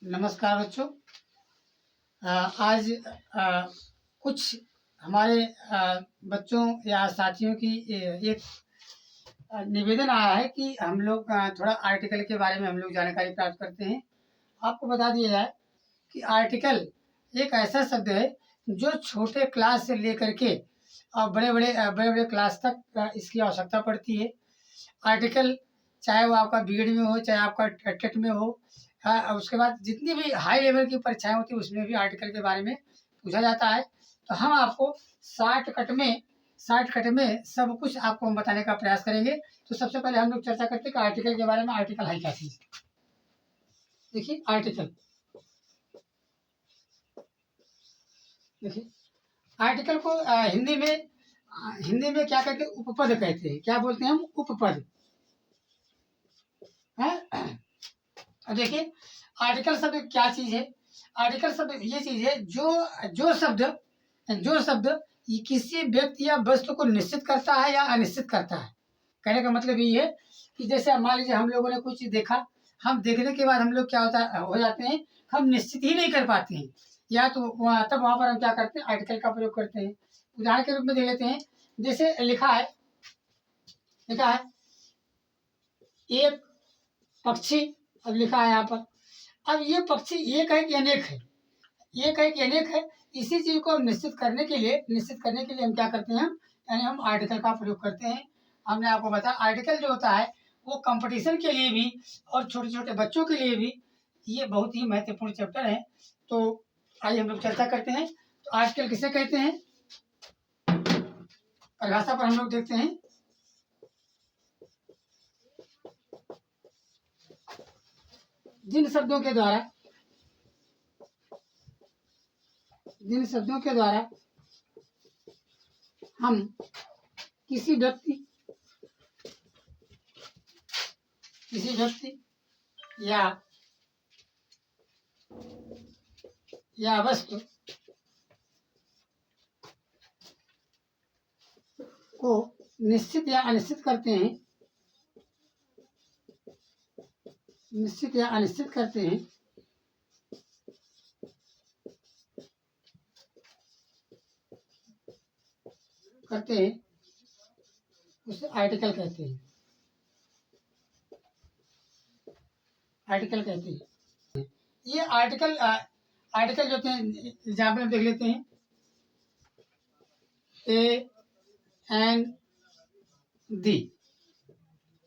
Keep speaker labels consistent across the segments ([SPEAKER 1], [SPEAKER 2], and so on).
[SPEAKER 1] नमस्कार बच्चों। आज कुछ हमारे बच्चों या साथियों की एक निवेदन आया है कि हम लोग थोड़ा आर्टिकल के बारे में हम लोग जानकारी प्राप्त करते हैं। आपको बता दिया जाए कि आर्टिकल एक ऐसा शब्द है जो छोटे क्लास से लेकर के और बड़े बड़े क्लास तक इसकी आवश्यकता पड़ती है। आर्टिकल चाहे वो आपका बीएड में हो, चाहे आपका टेट में हो, और उसके बाद जितनी भी हाई लेवल की परीक्षाएं होती है उसमें भी आर्टिकल के बारे में पूछा जाता है। तो हम आपको शॉर्टकट में सब कुछ आपको हम बताने का प्रयास करेंगे। तो सबसे पहले हम लोग चर्चा करते हैं कि आर्टिकल के बारे में। आर्टिकल है क्या चीज? देखिए आर्टिकल को हिंदी में क्या कहते हैं? उपपद कहते हैं। क्या बोलते हैं हम? उपपद है। अब देखिए आर्टिकल शब्द क्या चीज है। आर्टिकल शब्द ये चीज है जो शब्द ये किसी व्यक्ति या वस्तु को निश्चित करता है या अनिश्चित करता है। कहने का मतलब ये है कि जैसे मान लीजिए हम लोगों ने कुछ चीज देखा, हम देखने के बाद हम लोग क्या हो जाते हैं, हम निश्चित ही नहीं कर पाते हैं, या तो तब वहां पर हम क्या करते हैं? आर्टिकल का प्रयोग करते हैं। उदाहरण के रूप में देख लेते हैं। जैसे लिखा है एक पक्षी। अब लिखा है यहाँ पर। अब ये पक्षी एक है कि अनेक है? एक है कि अनेक है? इसी चीज को निश्चित करने के लिए हम क्या करते हैं? यानी हम आर्टिकल का प्रयोग करते हैं। हमने आपको बताया आर्टिकल जो होता है वो कंपटीशन के लिए भी और छोटे छोटे बच्चों के लिए भी ये बहुत ही महत्वपूर्ण चैप्टर है। तो आइए हम लोग चर्चा करते हैं। तो आर्टिकल किसे कहते हैं? परिभाषा पर हम लोग देखते हैं। जिन शब्दों के द्वारा हम किसी व्यक्ति या वस्तु को निश्चित या अनिश्चित करते हैं उसे आर्टिकल कहते हैं। ये आर्टिकल जो होते हैं, एग्जाम्पल हम देख लेते हैं। ए एन दी,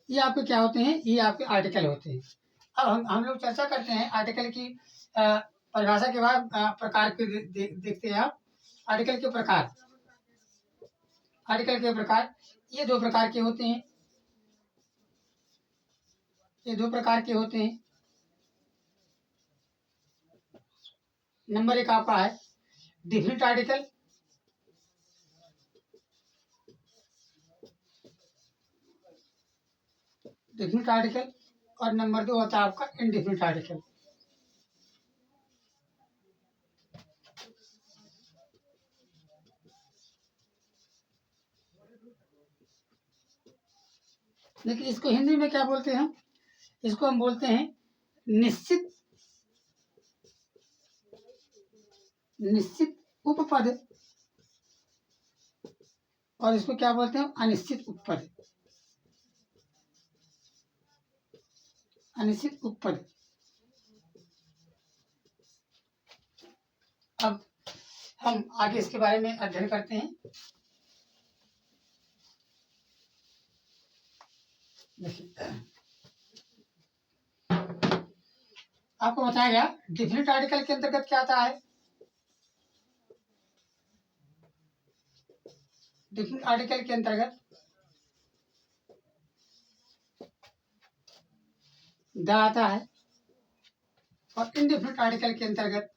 [SPEAKER 1] ये आपके क्या होते हैं? ये आपके आर्टिकल होते हैं। अब हम लोग चर्चा करते हैं आर्टिकल की परिभाषा के बाद प्रकार के देखते हैं आप। आर्टिकल के प्रकार ये दो प्रकार के होते हैं। नंबर एक आपका है डिफिनिट आर्टिकल। और नंबर दो होता है आपका इनडिफिनिट आर्टिकल। लेकिन इसको हिंदी में क्या बोलते हैं? इसको हम बोलते हैं निश्चित उपपद, और इसको क्या बोलते हैं? अनिश्चित उपपद। अब हम आगे इसके बारे में अध्ययन करते हैं। आपको बताया गया डिफिनिट आर्टिकल के अंतर्गत क्या आता है। डिफिनिट आर्टिकल के अंतर्गत द आता है, और इनडिफिनिट आर्टिकल के अंतर्गत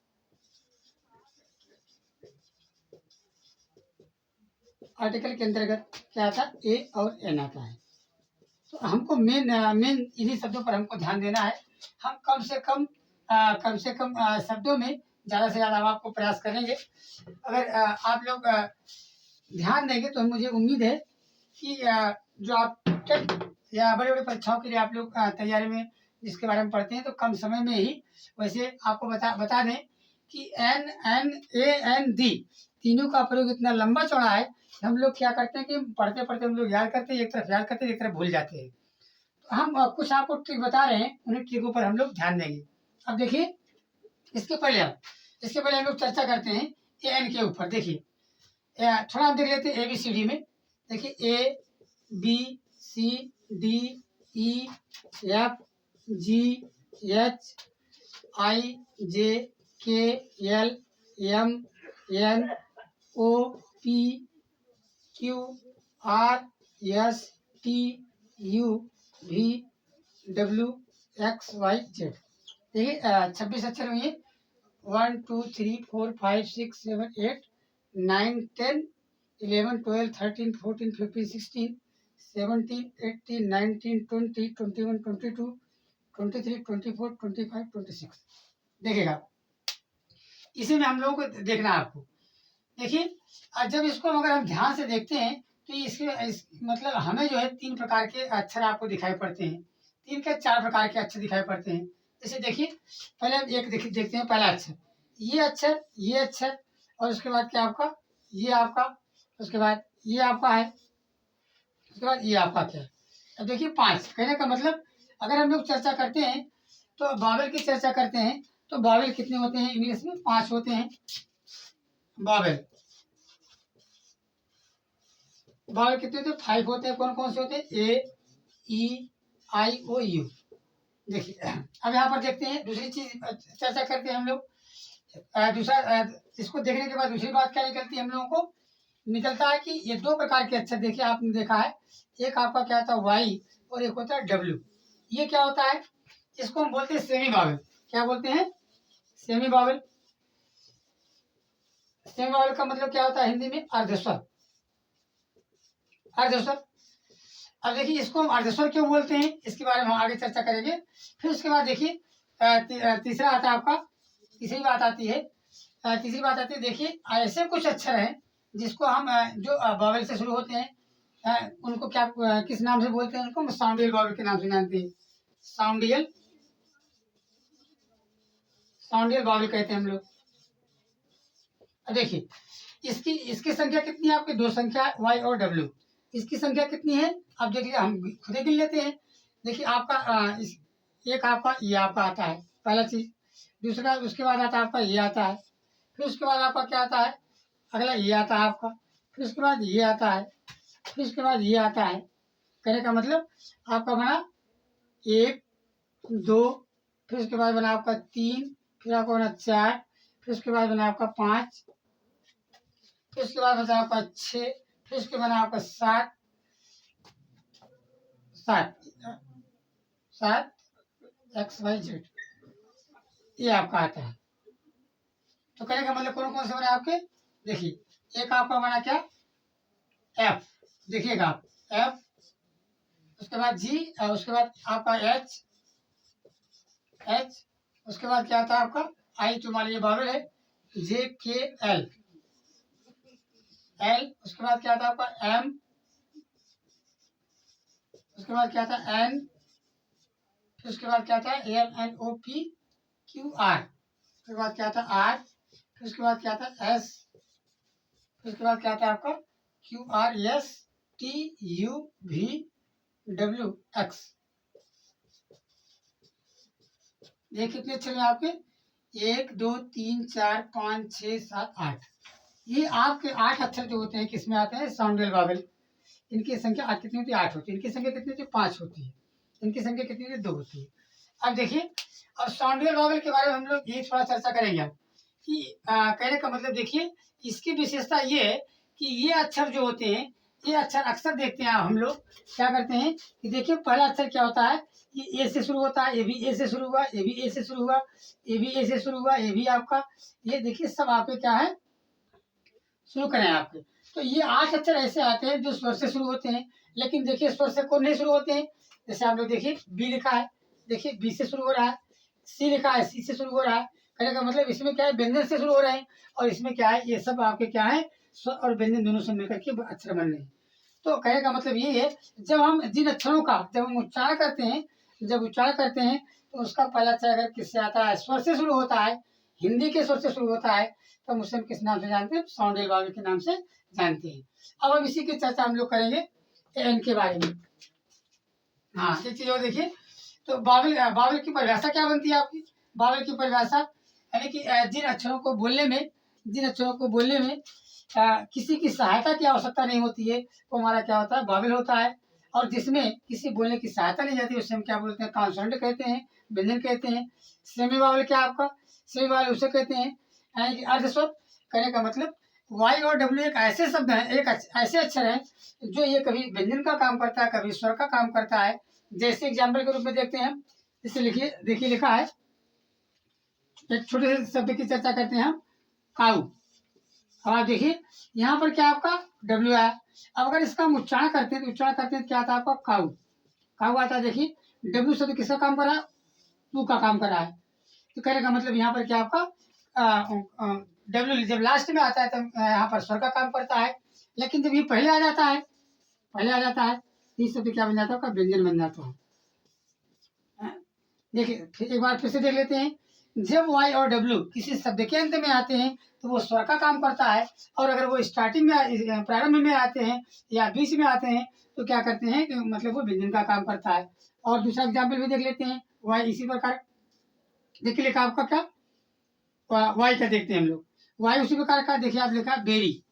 [SPEAKER 1] क्या आता है? ए और एन आता है। तो हमको मेन इन्हीं शब्दों पर हमको ध्यान देना है। हम कम से कम शब्दों में ज़्यादा से ज़्यादा हम आपको प्रयास करेंगे। अगर आप लोग ध्यान देंगे तो मुझे उम्मीद है कि जो आप टेट या बड़े बड़े परीक्षाओं के लिए आप लोग तैयारी में जिसके बारे में पढ़ते हैं तो कम समय में ही, वैसे आपको बता दें कि N N A N D तीनों का प्रयोग इतना लंबा चौड़ा है कि हम लोग क्या करते हैं कि पढ़ते पढ़ते हम लोग याद करते हैं, एक तरफ याद करते हैं, एक तरफ भूल जाते हैं। तो हम कुछ आपको ट्रिक बता रहे हैं, उन्हीं ट्रिकों पर हम लोग ध्यान देंगे। अब देखिए, इसके पहले हम लोग चर्चा करते हैं ए एन के ऊपर। देखिए थोड़ा हम देख लेते हैं ABCD में। देखिए ABCDEFGHIJKLMNOPQRSTUV देखिए 26 अक्षर हुए। 1 2 3 4 5 6 7 8 9 10 11 12 13 14 15 16 17 18 19 20 21 22 23 24 25 26 देखिएगा। इसी में हम लोगों को देखना है आपको। देखिए जब इसको अगर हम ध्यान से देखते हैं तो मतलब हमें जो है 3 प्रकार के अक्षर आपको दिखाई पड़ते हैं, 3 के 4 प्रकार के अक्षर दिखाई पड़ते हैं। जैसे देखिए पहले हम एक देखते हैं, पहला अक्षर, ये अक्षर और उसके बाद क्या आपका ये आपका, उसके बाद ये आपका है, उसके बाद ये आपका क्या है। अब देखिए 5 कहने का मतलब अगर हम लोग चर्चा करते हैं तो बावेल की चर्चा करते हैं तो बावेल कितने होते हैं इंग्लिश में? 5 होते हैं बावेल कितने होते हैं? 5 होते हैं। कौन कौन से होते हैं? AEIOU। देखिए अब यहाँ पर देखते हैं, दूसरी चीज चर्चा करते हैं हम लोग। दूसरा इसको देखने के बाद दूसरी बात क्या निकलती है हम लोगों को? निकलता है कि ये 2 प्रकार के अक्षर देखिए आपने देखा है, एक आपका क्या होता है Y और एक होता है W। ये क्या होता है? इसको हम बोलते हैं सेमी बावेल। क्या बोलते हैं? Semi bowel. सेमी बावेल का मतलब क्या होता है हिंदी में? अर्धस्वर। अब देखिए इसको हम अर्धस्वर क्यों बोलते हैं, इसके बारे में हम आगे चर्चा करेंगे। फिर उसके बाद देखिए तीसरा आता है आपका, तीसरी बात आती है। देखिए ऐसे कुछ अक्षर हैं जिसको हम जो बावेल से शुरू होते हैं उनको क्या किस नाम से बोलते हैं? उनको साउंडियल बावेल के नाम से जानते हैं। साउंडियल बावेल कहते हैं हम लोग। देखिए इसकी संख्या कितनी है आपकी? 2 संख्या Y और W। इसकी संख्या कितनी है? अब देखिए हम खुद ही गिन लेते हैं। देखिए आपका एक आपका ये आपका आता है, पहला चीज। दूसरा उसके बाद आता है आपका ये आता है। फिर उसके बाद आपका क्या आता है? अगला ये आता है आपका। फिर उसके बाद ये आता है। फिर उसके बाद ये आता है। कहने का मतलब आपका बना 1 2, फिर उसके बाद बना आपका 3, फिर आपका बना 4, फिर उसके बाद बना आपका 5, फिर उसके बाद बचा आपका 6, फिर उसके बना आपका 7 XYZ ये आपका आता है। तो कहने का मतलब कौन कौन से बने आपके? देखिए एक आपका बना क्या? F। देखिएगा आप F, उसके बाद G और उसके बाद आपका H, उसके बाद क्या आता है आपका I, जो मान लीजिए बावेल है, JKL, उसके बाद क्या आता है आपका M, उसके बाद क्या आता है N, फिर उसके बाद क्या आता है LNOPQR, उसके बाद क्या आता है R, फिर उसके बाद क्या आता है S, फिर उसके बाद क्या आता है आपका QRSTUVWX। ये कितने अक्षर हैं आपके? 1 2 3 4 5 6 7 8। ये आपके 8 अक्षर जो होते हैं किसमें आते हैं? साउंडियल बावेल। इनकी संख्या कितनी होती है? 8 होती है। इनकी संख्या कितनी होती है? 5 होती है। इनकी संख्या कितनी होती है? 2 होती है। अब देखिए अब साउंडियल बावेल के बारे में हम लोग ये थोड़ा चर्चा करेंगे हम कि कहने का मतलब देखिए इसकी विशेषता ये है कि ये अक्षर जो होते हैं, ये अक्षर अक्सर देखते हैं हम लोग क्या करते हैं कि देखिए पहला अक्षर क्या होता है? ये ए से शुरू होता है, ये भी ए से शुरू हुआ, ये भी ए से शुरू हुआ, ये भी ए से शुरू हुआ, ये भी आपका, ये देखिए सब आपके क्या है? शुरू करें आपके। तो ये 8 अक्षर ऐसे आते हैं जो स्वर से शुरू होते हैं, लेकिन देखिए स्वर से कौन नहीं शुरू होते हैं? जैसे आप लोग देखिए बी लिखा है, देखिए बी से शुरू हो रहा है। सी लिखा है, सी से शुरू हो रहा है। कहने का मतलब इसमें क्या है? व्यंजन से शुरू हो रहे हैं। और इसमें क्या है? ये सब आपके क्या है? स्वर और व्यंजन दोनों से मिलकर के अक्षर बन रहे हैं। तो कहने का मतलब ये है जब हम जिन अक्षरों का जब हम उच्चारण करते हैं तो उसका पहला अक्षर अगर किससे आता है, स्वर से शुरू होता है, हिंदी के स्वर से शुरू होता है, तो उसे हम किस नाम से जानते हैं, साउंडेल वावल के नाम से जानते हैं। अब इसी की चर्चा हम लोग करेंगे एन के बारे में। हाँ, एक चीज और देखिए, तो बावल बावल की परिभाषा क्या बनती है आपकी? बावल की परिभाषा यानी कि जिन अक्षरों को बोलने में किसी की सहायता की आवश्यकता नहीं होती है, वो हमारा क्या होता है, बावल होता है। और जिसमें किसी बोलने की सहायता नहीं जाती, उससे हम क्या बोलते हैं, कॉन्सोनेंट कहते हैं, व्यंजन कहते हैं। सेमी बावल क्या आपका, सेमी बावल उसे कहते हैं, यानी कि अर्धस्वर। कहने का मतलब वाई और डब्ल्यू एक ऐसे शब्द हैं, ऐसे अक्षर हैं जो ये कभी व्यंजन का काम करता है, कभी स्वर का काम करता है। जैसे एग्जाम्पल के रूप में देखते हैं हम, इसे लिखिए, देखिए लिखा है, एक छोटे से शब्द की चर्चा करते हैं हम, काऊ। अब आप देखिए यहाँ पर क्या आपका डब्ल्यू आया। अब अगर इसका हम उच्चारण करते हैं, तो उच्चारण करते हैं क्या आता है आपका, काऊ। काऊ आता है। देखिए डब्ल्यू शब्द किसका काम कर रहा है, टू का काम कर रहा है। तो कहने का मतलब यहाँ पर क्या आपका डब्ल्यू जब लास्ट में आता है तब यहाँ पर स्वर का काम करता है। लेकिन जब ये पहले आ जाता है, तो ये शब्द क्या बन जाता है आपका, व्यंजन बन जाता है। देखिए एक बार फिर से देख लेते हैं। जब वाई और डब्ल्यू किसी शब्द के अंत में आते हैं तो वो स्वर का काम करता है, और अगर वो स्टार्टिंग में, प्रारंभ में आते हैं या बीच में आते हैं, तो क्या करते हैं कि मतलब वो व्यंजन का काम करता है। और दूसरा एग्जाम्पल भी देख लेते हैं, वाई इसी प्रकार। देखिए लिखा आपका क्या, वाई का देखते हैं हम लोग, वाई उसी प्रकार का। देखिए आप लिखा बेरी,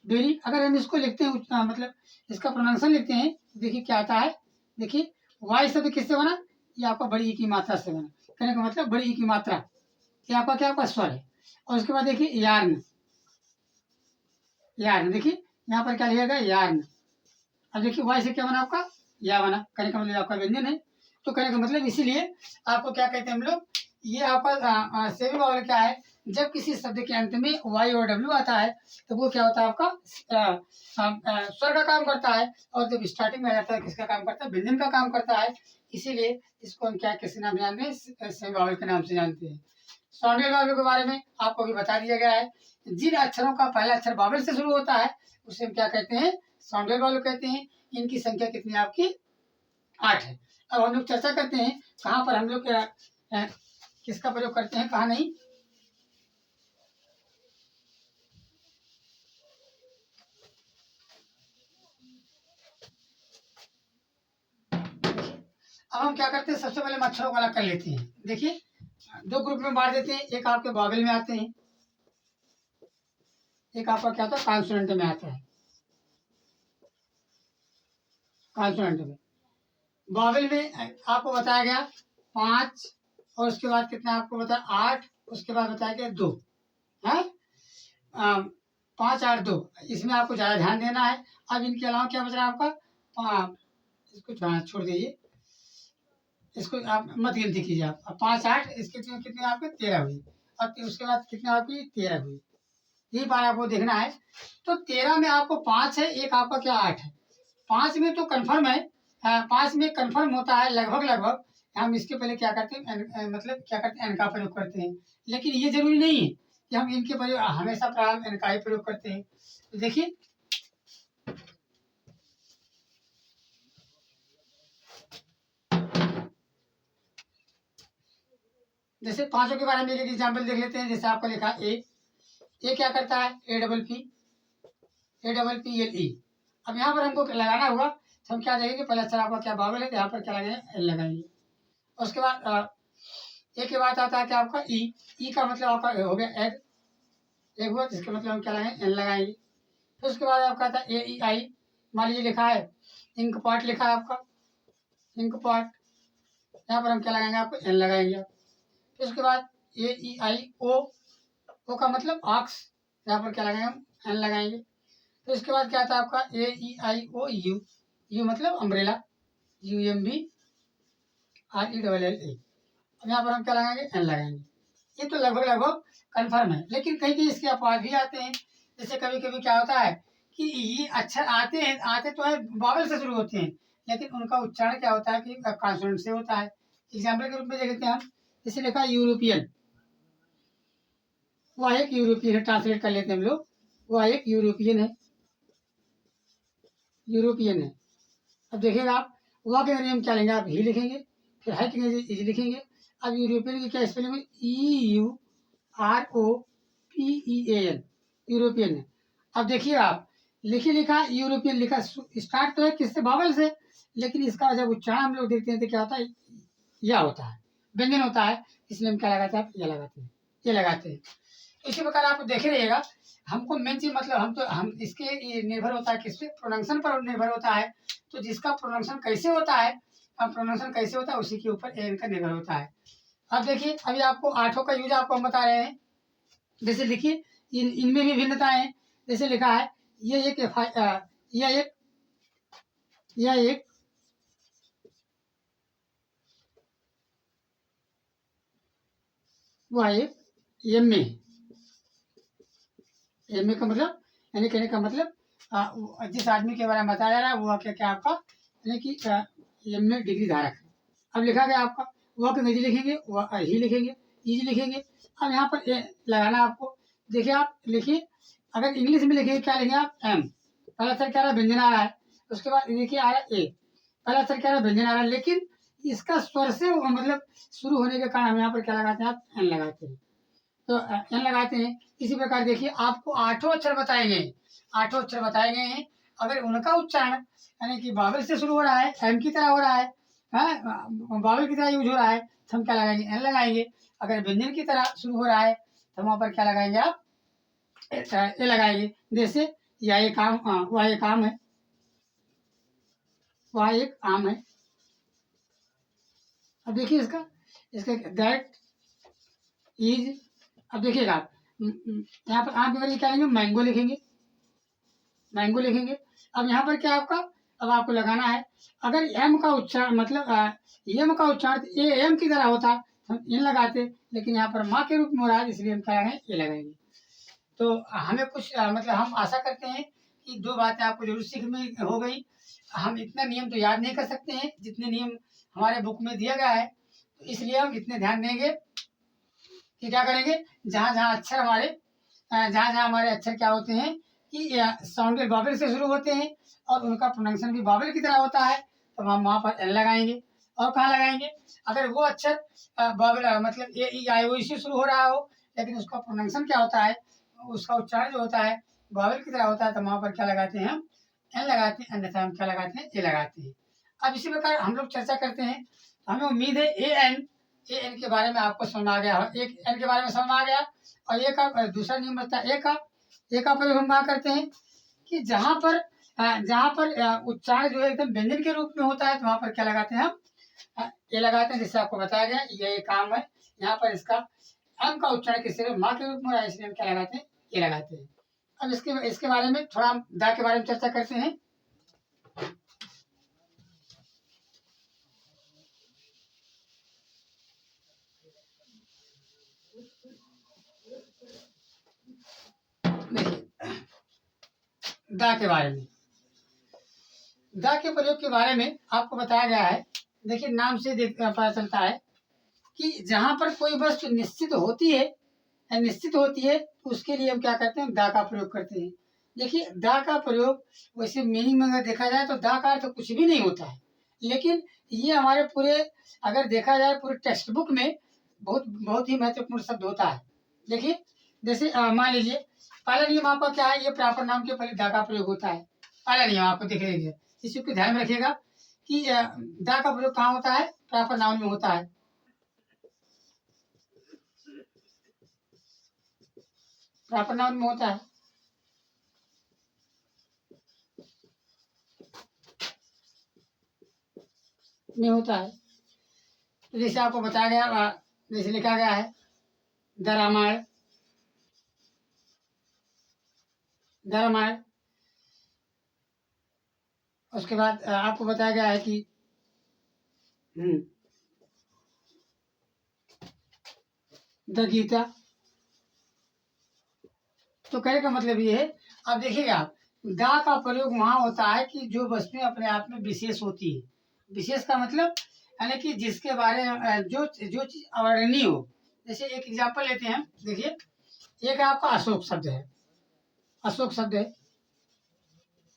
[SPEAKER 1] बेरी। अगर हम इसको लिखते हैं मतलब इसका प्रोनाउंसिएशन लिखते हैं, देखिए क्या आता है। देखिए वाई शब्द किससे बना, ये आपका बड़ी ई की मात्रा से बना। कहने का मतलब बड़ी ई की मात्रा, ये आपका क्या, आपका स्वर है। और उसके बाद देखिए यार्न, यार्न। देखिए यहाँ पर क्या लिखा गया, यार्न। अब देखिए वाई से क्या बना आपका, या बना। कहने का मतलब आपका व्यंजन है। तो कहने का मतलब इसीलिए आपको क्या कहते हैं हम लोग, ये आपका सेमी बावल क्या है, जब किसी शब्द के अंत में वाई और डब्ल्यू आता है तो वो क्या होता है आपका, स्वर का काम करता है। और जब स्टार्टिंग में आ जाता है, किसका काम करता है, व्यंजन का काम करता है। इसीलिए इसको हम क्या किसी नाम से जानते हैं, सेमी बावल के नाम से जानते हैं। साउंडेड बावल के बारे में आपको भी बता दिया गया है। जिन अक्षरों का पहला अक्षर बावल से शुरू होता है उसे हम क्या कहते हैं, साउंडेड बावल कहते हैं। इनकी संख्या कितनी है आपकी, 8 है। अब हम लोग चर्चा करते हैं कहाँ पर हम लोग किसका प्रयोग करते हैं, कहाँ नहीं। अब हम क्या करते हैं, सबसे पहले हम अक्षरों को अलग कर लेते हैं। देखिए दो ग्रुप में बांट देते हैं, एक आपके बावल में आते हैं, एक आपका क्या होता है, कॉन्सोनेंट में आता है। कॉन्सोनेंट में, बावल में आपको बताया गया 5, और उसके बाद कितना आपको बताया, 8, उसके बाद बताया गया 2 है। 5, 8, 2, इसमें आपको ज़्यादा ध्यान देना है। अब इनके अलावा क्या बच रहा है आपका, इसको छोड़ दीजिए, इसको आप मत गिनती कीजिए। आप 5, 8, इसके कितने आपके 13 हुई, और उसके बाद कितने आपकी 13 हुई। यही बार आपको देखना है। तो 13 में आपको 5 है, एक आपका क्या 8 है। 5 में तो कन्फर्म है, 5 में कन्फर्म होता है लगभग लगभग। हम इसके पहले क्या करते हैं, मतलब क्या करते हैं, एन का प्रयोग करते हैं। लेकिन ये जरूरी नहीं है कि हम इनके प्रयोग हमेशा प्रारंभ एन का ही प्रयोग करते हैं। तो देखिए जैसे पांचों के बारे में एक एग्जाम्पल देख लेते हैं। जैसे आपका लिखा ए क्या करता है, APPLE। अब यहाँ पर हमको लगाना होगा, तो हम क्या देखेंगे, पहले अक्षर आपका क्या बावल है, तो यहाँ पर क्या लगाएंगे, एल लगाएंगे। उसके बाद ए के बाद आता है क्या आपका ई का मतलब आपका हो गया एग हुआ, जिसका मतलब हम क्या लगाएंगे, एन लगाएंगे। फिर उसके बाद आपका आता है AEI। मान लीजिए लिखा है इंक पॉट, लिखा है आपका इंक पॉट, यहाँ पर हम क्या लगाएंगे, आपको एन लगाएंगे। फिर उसके बाद AEIO का मतलब ऑक्स, यहाँ पर क्या लगाएंगे, हम एन लगाएंगे। फिर उसके बाद क्या आता है आपका AEIOU, यू मतलब अम्ब्रेला, UMBRELLA। अब यहाँ पर हम क्या लगाएंगे, एन लगाएंगे। ये तो लगभग लगभग कन्फर्म है। लेकिन कहीं कहीं इसके अपवाद भी आते हैं। जैसे कभी कभी क्या होता है कि ये अक्षर आते तो है बावल से शुरू होते हैं, लेकिन उनका उच्चारण क्या होता है कि कॉन्सोनेंट से होता है। एग्जाम्पल के रूप में देखते हैं हम, जैसे लिखा यूरोपियन, वह एक यूरोपियन है, ट्रांसलेट कर लेते हैं हम लोग, वह एक यूरोपियन है, यूरोपियन है। अब देखिएगा आप वह के अंदर हम क्या लेंगे, आप ही लिखेंगे। फिर है कि नहीं इज लिखेंगे। अब यूरोपियन की क्या स्पेलिंग है, EUROPEAN, यूरोपियन है। अब देखिए आप, लिखी लिखा यूरोपियन लिखा, स्टार्ट तो है किससे, बावल से, लेकिन इसका जब उच्चारण हम लोग देखते हैं तो क्या होता है, यह होता है, व्यंजन होता है, इसलिए हम क्या लगाते हैं, ये लगाते हैं, ये लगाते हैं। इसी प्रकार आप देखे रहिएगा, हमको मेन चीज मतलब हम इसके ये निर्भर होता है किस पे, प्रोनाउंसिएशन पर निर्भर होता है। तो जिसका प्रोनाउंसिएशन कैसे होता है, प्रोनाउंसिएशन कैसे होता है उसी के ऊपर ए का निर्भर होता है। अब देखिए, अभी आपको आठों का यूज आपको हम बता रहे हैं। जैसे लिखिए, इनमें भी भिन्नताएं हैं। जैसे लिखा है, ये एक यह एक यह एक वह एक एम ए का मतलब, यानी कहने का मतलब जिस आदमी के बारे में बताया जा रहा है वो क्या क्या आपका, यानी कि एम ए डिग्री धारक है। अब लिखा गया आपका, वह के अंग्रेजी लिखेंगे, वह ही लिखेंगे, इज लिखेंगे। अब यहाँ पर ए लगाना आपको। देखिए आप लिखिए, अगर इंग्लिश में लिखेंगे क्या लिखेंगे आप, एम, पहला अक्षर क्या रहा है, व्यंजन आ रहा है। उसके बाद देखिए आ रहा है ए, पहला अक्षर क्या रहा है, व्यंजन आ रहा है, लेकिन इसका स्वर से मतलब शुरू होने के कारण हम यहाँ पर क्या लगाते हैं, आप एन लगाते हैं। तो एन लगाते हैं। इसी प्रकार देखिए, आपको आठों अक्षर बताए गए, आठों अक्षर बताए गए हैं। अगर उनका उच्चारण यानी कि बावल से शुरू हो रहा है, एम की तरह हो रहा है, बावल की तरह यूज हो रहा है, तो हम क्या लगाएंगे, एन लगाएंगे। अगर व्यंजन की तरह शुरू हो रहा है तो वहाँ पर क्या लगाएंगे आप, ए लगाएंगे। जैसे यह एक आम, वह एक आम है, वह एक आम है। अब देखिए इसका, इसका दैट इज, अब देखिएगा आप, यहाँ पर आम के बदले क्या लिखेंगे, मैंगो लिखेंगे, मैंगो लिखेंगे। अब यहाँ पर क्या आपका, अब आपको लगाना है, अगर एम का उच्चारण मतलब एम का उच्चारण ए एम की तरह होता तो हम इन लगाते, लेकिन यहाँ पर माँ के रूप में हो रहा है, इसलिए हम क्या लगाएंगे, ये लगाएंगे। तो हमें कुछ मतलब हम आशा करते हैं कि दो बातें आपको जरूर सीख में हो गई। हम इतना नियम तो याद नहीं कर सकते हैं जितने नियम हमारे बुक में दिया गया है, तो इसलिए हम इतने ध्यान देंगे कि क्या करेंगे, जहाँ जहाँ अक्षर हमारे जहाँ जहाँ हमारे अक्षर क्या होते हैं कि साउंड बाबल से शुरू होते हैं और उनका प्रोनाउंसिएशन भी बाबल की तरह होता है, तो हम वहाँ पर एन लगाएंगे। और कहाँ लगाएंगे, अगर वो अक्षर बाबल मतलब ए ई आई ओ से शुरू हो रहा हो, लेकिन उसका प्रोनाउंसिएशन क्या होता है, उसका उच्चारण जो होता है बाबल की तरह होता है, तो वहाँ पर क्या लगाते हैं, हम एन लगाते हैं, अन्यथा हम क्या लगाते हैं, ए लगाते हैं। अब इसी प्रकार हम लोग चर्चा करते हैं। हमें उम्मीद है ए एन के बारे में आपको समझ आ गया, एक एन के बारे में समझ आ गया। और ए का दूसरा नियम बता है, ए का प्रयोग हम कहाँ करते हैं कि जहाँ पर उच्चारण जो है एकदम व्यंजन के रूप में होता है, तो वहाँ पर क्या लगाते हैं, हम ये लगाते हैं। जैसे आपको बताया गया, ये काम है, यहाँ पर इसका एम का उच्चारण किसी माँ के रूप में हो रहा है, इसलिए हम क्या लगाते हैं, ये लगाते हैं। अब इसके इसके बारे में थोड़ा हम दा के बारे में चर्चा करते हैं। देखिए दा के बारे में, दा के प्रयोग के बारे में आपको बताया गया है। देखिए नाम से पता चलता है कि जहाँ पर कोई वस्तु निश्चित होती है या निश्चित होती है, तो उसके लिए हम क्या करते हैं, दा का प्रयोग करते हैं। देखिए दा का प्रयोग वैसे मीनिंग में अगर देखा जाए तो दा का अर्थ कुछ भी नहीं होता है, लेकिन ये हमारे पूरे अगर देखा जाए पूरे टेक्स्ट बुक में बहुत बहुत ही महत्वपूर्ण शब्द होता है। देखिए जैसे मान लीजिए, पहला नियम आपका क्या है, ये प्रॉपर नाम के पहले दा का प्रयोग होता है। पहला नियम आपको दिख लीजिए, इस चीज को ध्यान में रखिएगा कि दा का प्रयोग कहाँ होता है, प्रॉपर नाउन में होता है। प्रॉपर नाउन में होता है, में होता है। तो जैसे आपको बताया गया, जैसे लिखा गया है द रामायण, द रामायण। उसके बाद आपको बताया गया है कि द गीता। तो कहने का मतलब ये है, अब देखिएगा आप, दा का प्रयोग वहाँ होता है कि जो वस्तुएं अपने आप में विशेष होती है। विशेष का मतलब यानी कि जिसके बारे में जो जो चीज अवर्णनीय हो। जैसे एक एग्जाम्पल लेते हैं, देखिए एक आपका अशोक शब्द है, अशोक शब्द है,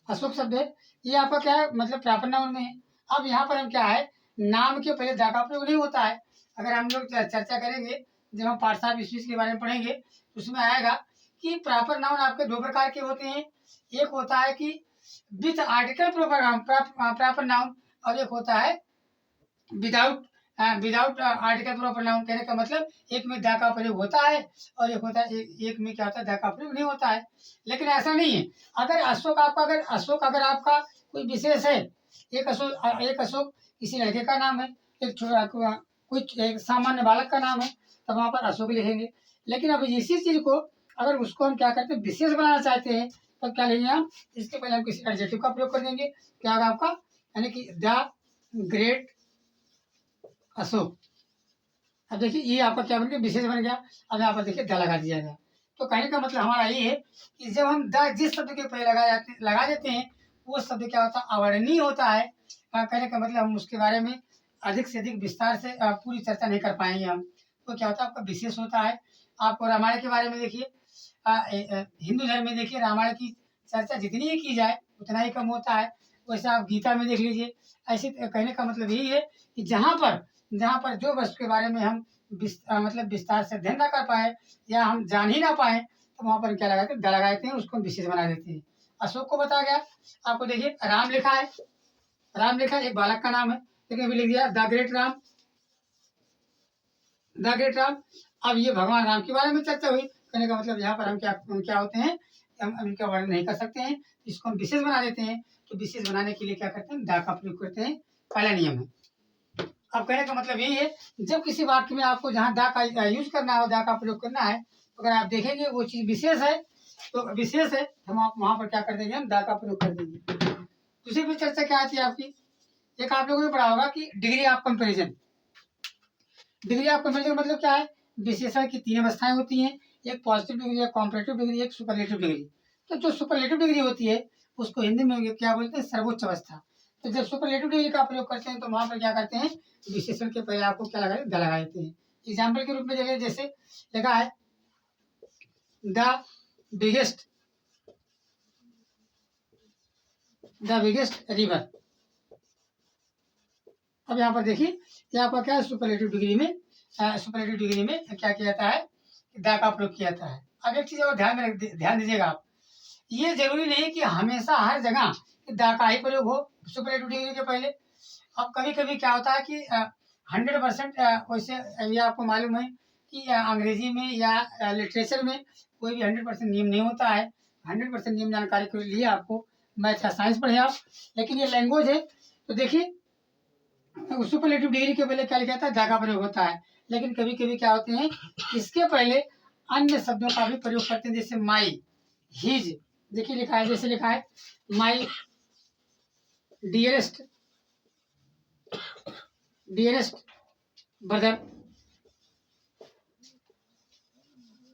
[SPEAKER 1] अशोक शब्द है, ये आपका क्या है, मतलब प्रॉपर नाउन में है। अब यहाँ पर हम क्या है, नाम के पहले दा का प्रयोग नहीं होता है। अगर हम लोग चर्चा करेंगे, जब हम पार्ट्स ऑफ स्पीच के बारे में पढ़ेंगे तो उसमें आएगा कि प्रॉपर नाउन आपके दो प्रकार के होते हैं। एक होता है कि विथ आर्टिकल प्रॉपर नाउन, और एक होता है without without article proper noun. कहने का मतलब एक में दा का प्रयोग होता है और एक होता है एक में क्या होता है, दा का प्रयोग नहीं होता है। लेकिन ऐसा नहीं है। अगर अशोक अगर आपका कोई विशेष है, एक अशोक किसी लड़के का नाम है, एक छोटा कोई एक सामान्य बालक का नाम है, तब वहाँ पर अशोक लिखेंगे। लेकिन अब इसी चीज को अगर उसको हम क्या करते हैं, विशेष बनाना चाहते हैं, तब क्या लेंगे हम, इसके पहले हम किसी एडजेक्टिव का प्रयोग कर देंगे। क्या होगा आपका, यानी कि द ग्रेट अशोक। अब देखिए ये आपका क्या बन गया, विशेष बन गया। अब यहाँ पर देखिए द लगा दिया गया। तो कहने का मतलब हमारा ये है कि जब हम द जिस शब्द के पहले लगा देते हैं, वो शब्द क्या होता है, अवर्णनीय होता है। कहने का मतलब हम उसके बारे में अधिक से अधिक विस्तार से पूरी चर्चा नहीं कर पाएंगे हम। तो क्या होता है, आपका विशेष होता है। आपको रामायण के बारे में देखिए, हिंदू धर्म में देखिए रामायण की चर्चा जितनी ही की जाए उतना ही कम होता है। वैसे आप गीता में देख लीजिए। ऐसे कहने का मतलब यही है कि जहाँ पर जो वस्तु के बारे में हम मतलब विस्तार से अध्ययन ना कर पाए या हम जान ही ना पाए, तो वहाँ पर क्या लगाते हैं, द लगा देते हैं, उसको हम विशेष बना देते हैं। अशोक को बताया गया। आपको देखिए राम लिखा है, एक बालक का नाम है, लेकिन अभी लिख दिया the great Ram, the great Ram. अब ये भगवान राम के बारे में चर्चा हुई। कहने का मतलब यहाँ पर हम क्या होते हैं, हम इनका वर्णन नहीं कर सकते हैं, इसको हम विशेष बना देते हैं। तो विशेष बनाने के लिए क्या करते हैं, दा का प्रयोग करते हैं, पहला नियम है। अब कहने का मतलब यही है, जब किसी वाक्य में आपको जहाँ दा का यूज करना है, दा का प्रयोग करना है, तो अगर आप देखेंगे वो चीज विशेष है, तो विशेष है, हम आप वहां पर क्या कर देंगे, हम दा का प्रयोग कर देंगे। दूसरी भी चर्चा क्या आती है आपकी, एक आप लोगों ने पढ़ा होगा कि degree of comparison. Degree of comparison मतलब क्या है, विशेषण की तीन अवस्थाएं होती हैं, एक पॉजिटिव डिग्री, एक कॉम्परेटिव डिग्री, एक सुपरलेटिव डिग्री। तो जो सुपरलेटिव डिग्री होती है उसको हिंदी में क्या बोलते हैं, सर्वोच्च अवस्था। तो जब सुपरलेटिव डिग्री का प्रयोग करते हैं तो वहां पर क्या करते हैं, विशेषण के पहले आपको क्या लगा देते हैं। एग्जाम्पल के रूप में जगह जैसे लगा है द बिगेस्ट रिवर। अब यहाँ पर देखिए ये आपका क्या है, सुपरलेटिव डिग्री में क्या किया जाता है, दा का प्रयोग किया जाता है। अब एक चीज और ध्यान दीजिएगा आप, ये जरूरी नहीं कि हमेशा हर जगह दा का ही प्रयोग हो सुपरलेटिव डिग्री के पहले। अब कभी कभी क्या होता है कि 100% वैसे ये आपको मालूम है कि अंग्रेजी में या लिटरेचर में कोई भी 100% नियम नहीं होता है। 100% नियम जानकारी के लिए आपको मैथ या साइंस पढ़े आप, लेकिन ये लैंग्वेज है। तो देखिए सुपरलेटिव डिग्री के पहले क्या लिखा था, दा का प्रयोग होता है। लेकिन कभी कभी क्या होते हैं, इसके पहले अन्य शब्दों का भी प्रयोग करते हैं, जैसे माई, हिज। देखिए लिखा है, जैसे लिखा है माई डियरेस्ट ब्रदर।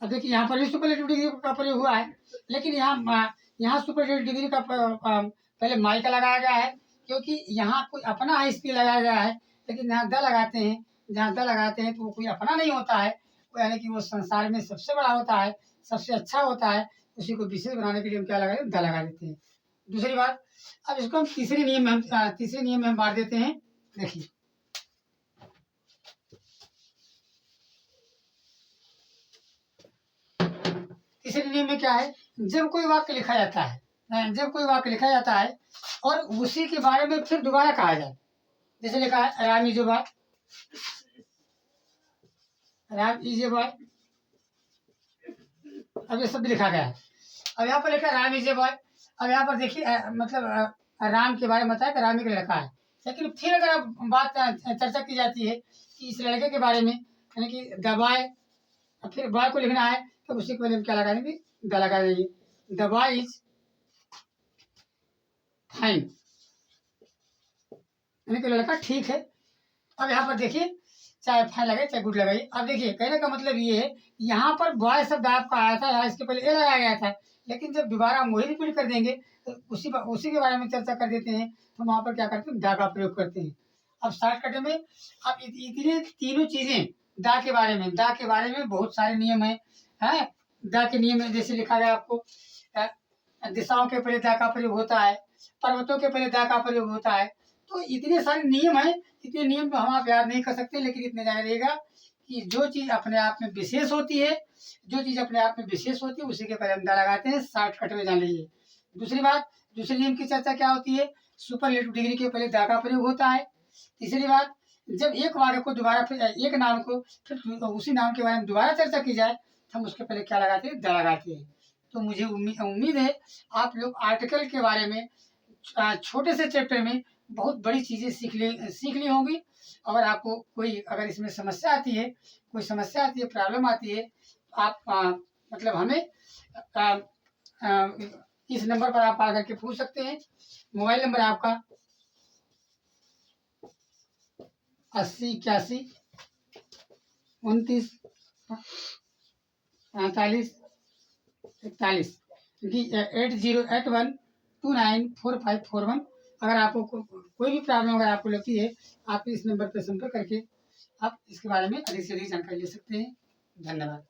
[SPEAKER 1] अब देखिए यहाँ पर भी सुपरलेटिव डिग्री का प्रयोग हुआ है, लेकिन यहाँ सुपरलेटिव डिग्री का पहले माई का लगाया गया है, क्योंकि यहाँ कोई अपना है इसलिए लगाया गया है। लेकिन जहाँ द लगाते हैं, तो वो कोई अपना नहीं होता है, यानी कि वो संसार में सबसे बड़ा होता है, सबसे अच्छा होता है। उसी को विशेष बनाने के लिए हम क्या लगा द लगा देते हैं। दूसरी बात, अब इसको हम तीसरे नियम में हम बांट देते हैं। देखिए तीसरे नियम में क्या है, जब कोई वाक्य लिखा जाता है और उसी के बारे में फिर दोबारा कहा जाए, जैसे लिखा है राम इज ए बॉय, अब ये शब्द लिखा गया है। अब यहाँ पर लिखा है राम इज ए बॉय। अब यहाँ पर देखिए मतलब राम के बारे में बताया कि राम एक लड़का है, लेकिन फिर अगर बात चर्चा की जाती है कि इस लड़के के बारे में, यानी कि द बॉय, फिर बॉय को लिखना है, तो उसी के पहले हम क्या लगा देंगे, द लगा देंगे। द बॉय इज फाइन, यानी कि लड़का ठीक है। अब यहाँ पर देखिए चाहे फाइन लगे चाहे गुड लगाइए। अब देखिए कहने का मतलब ये है, यहाँ पर बॉय शब्द आपका आया था, यहाँ इसके पहले ए लगाया गया था, लेकिन जब दोबारा हम वही रिपीट कर देंगे तो उसी के बारे में चर्चा कर देते हैं, तो वहाँ पर क्या करते हैं, दा का प्रयोग करते हैं। अब शॉर्टकट में अब इतने तीनों चीजें दा के बारे में बहुत सारे नियम है। दा के नियम में जैसे लिखा गया आपको, दिशाओं के पहले दा का प्रयोग होता है, पर्वतों के पहले दा का प्रयोग होता है। तो इतने सारे नियम हैं, इतने नियम तो हम आप याद नहीं कर सकते, लेकिन इतने जाना रहेगा कि जो चीज़ अपने आप में विशेष होती है, जो चीज़ अपने आप में विशेष होती है उसी के पहले हम दा लगाते हैं, शॉर्टकट में जान लीजिए। दूसरी बात, दूसरे नियम की चर्चा क्या होती है, सुपरलेटिव डिग्री के पहले दा का प्रयोग होता है। तीसरी बात, जब एक वाक्य को दोबारा फिर एक नाम को फिर उसी नाम के बारे में दोबारा चर्चा की जाए तो हम उसके पहले क्या लगाते हैं, दा लगाते हैं। तो मुझे उम्मीद है आप लोग आर्टिकल के बारे में छोटे से चैप्टर में बहुत बड़ी चीज़ें सीख ली होंगी। और आपको कोई अगर इसमें समस्या आती है, कोई समस्या आती है, प्रॉब्लम आती है, तो आप मतलब हमें आ, आ, इस नंबर पर आप आकर के पूछ सकते हैं। मोबाइल नंबर है आपका 80 81 45 41, क्योंकि 8081294541। अगर आपको कोई भी प्रॉब्लम अगर आपको लगती है, आप इस नंबर पर संपर्क करके आप इसके बारे में अधिक से अधिक जानकारी ले सकते हैं। धन्यवाद।